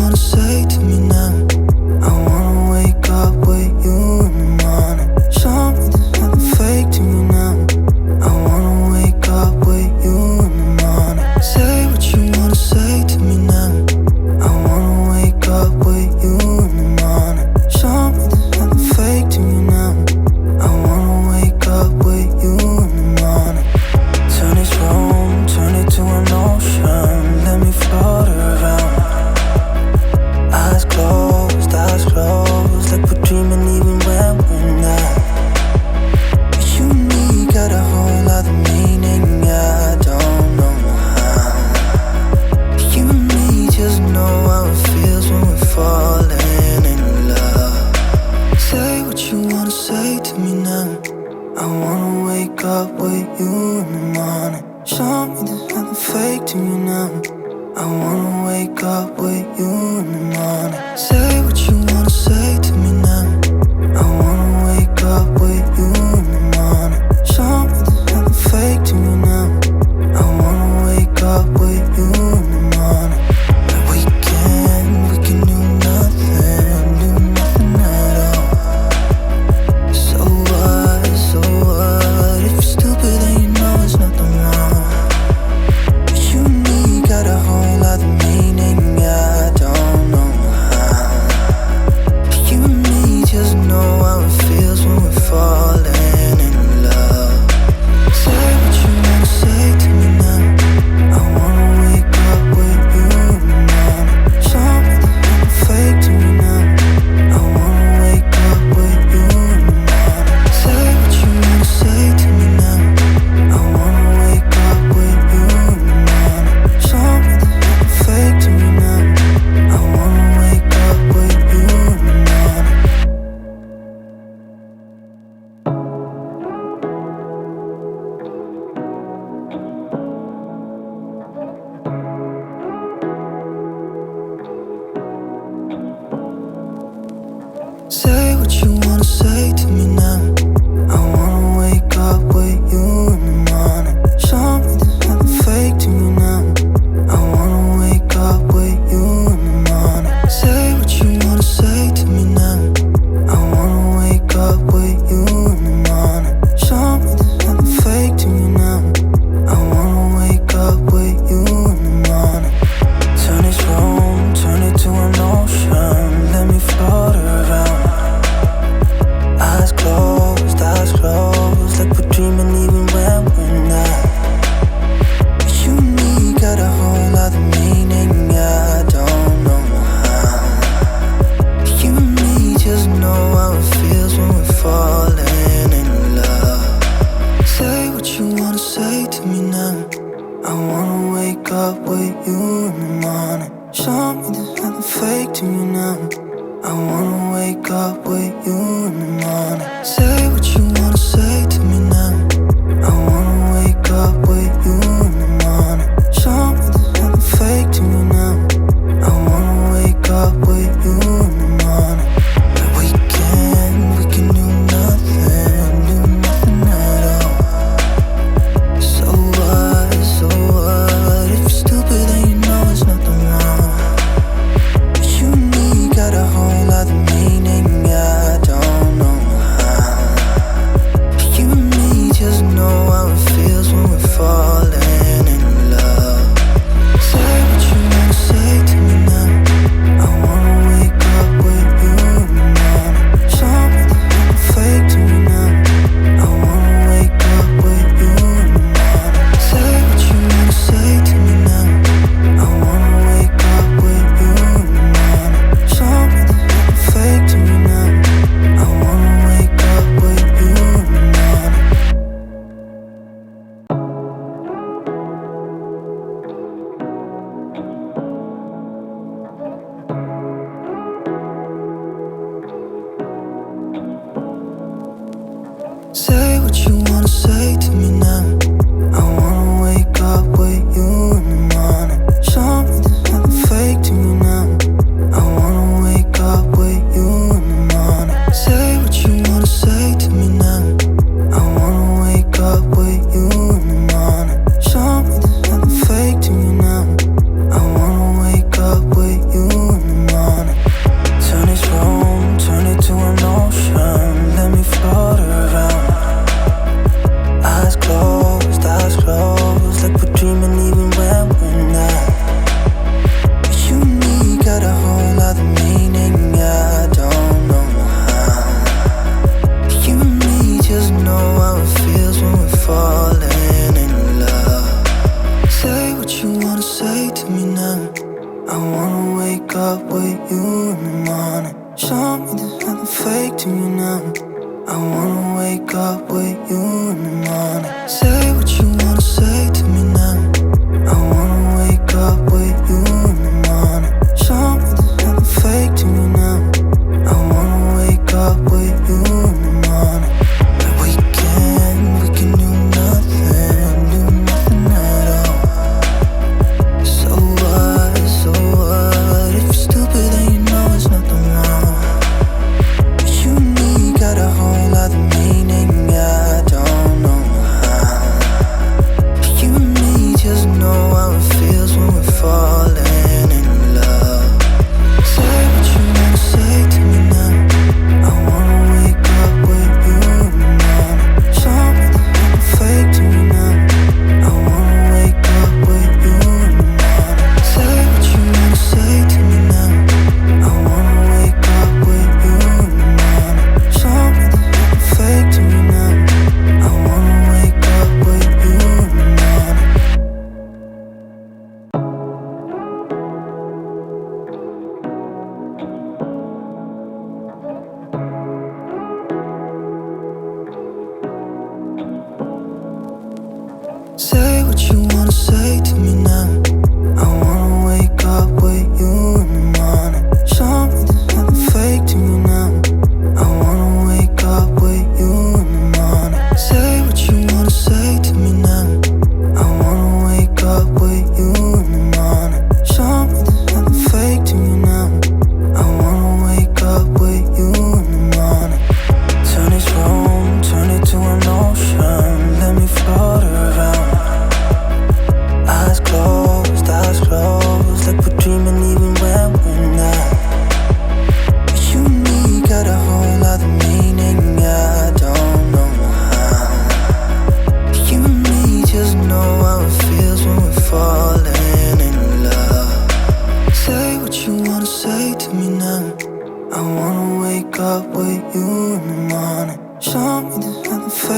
wanna say to me now? I wanna wake up with you in the morning. Show me there's nothing fake to me now. I wanna wake up with you in the morning. Say what you wanna say to me now. I wanna wake up with you in the morning. Show me there's nothing fake to me now. I wanna wake up with you in the morning. Turn this room, turn it to an ocean. Let me float around. Eyes closed, like we're dreaming even when we're not. You and me got a whole other meaning, I don't know how. You and me just know how it feels when we're falling in love. Say what you wanna say to me now. I wanna wake up with you in the morning. Show me there's nothing fake to me now. I wanna wake up with you in the morning. Say what you wanna say to me now. I wanna wake up with you in the morning. Show me there's nothing fake to me now. I wanna wake up with you in the morning. We can do nothing at all. So what, if you're stupid then you know there's nothing wrong. But you and me got a whole other meaning, I don't know how. But you and me just know how it feels when we're falling in love. Say what you wanna say to me now. I wanna wake up with you in the morning. Show me there's nothing fake to me now. I wanna wake up with you in the morning. Say what you wanna say to me now. I wanna wake up with you in the morning. Show me there's nothing fake to me now. I wanna wake up with you in the morning. Say what you wanna say to me now. I wanna wake up with you in the morning. Show me there's nothing fake to me now. I wanna wake up with you in the morning. Say what you wanna say to me now. I wanna wake up with you in the morning. Show me there's nothing fake to me now. I wanna wake up with you in the morning. Turn this room, turn it to an ocean. Let me float around. Eyes closed, like we're dreaming even when we're not. But you and me got a whole other meaning, I don't know how. But you and me just know how it feels when we're falling in love. Say what you wanna say to me now. I wanna wake up with you in the morning. Show me there's nothing fake to me now. I wanna wake up with you in the morning. Say what you wanna say to me now. I wanna wake up with you in the morning. Show me there's nothing fake to me now. I wanna wake up with you in the morning. We can do nothing at all. So what, if you're stupid then you know there's nothing wrong. But you and me got a whole other meaning, I don't know how. But you and me just know how it feels when we're falling in love. Say what you wanna say to me now. I wanna wake up with you in the morning. Show me there's nothing fake to me now. I wanna wake up with you in the morning. Say what you wanna say to me now. I wanna wake up with you in the morning. Show me there's nothing fake to me now. I wanna wake up with you in the morning. Say what you wanna say to me now. I wanna wake up with you in the morning. Show me there's nothing fake to me now. I wanna wake up with you in the morning. Say what you wanna say to me now. I wanna wake up with you in the morning. Show me there's nothing fake to me now. I wanna wake up with you in the morning. wanna wake up with you in the morning. Show me there's nothing fake.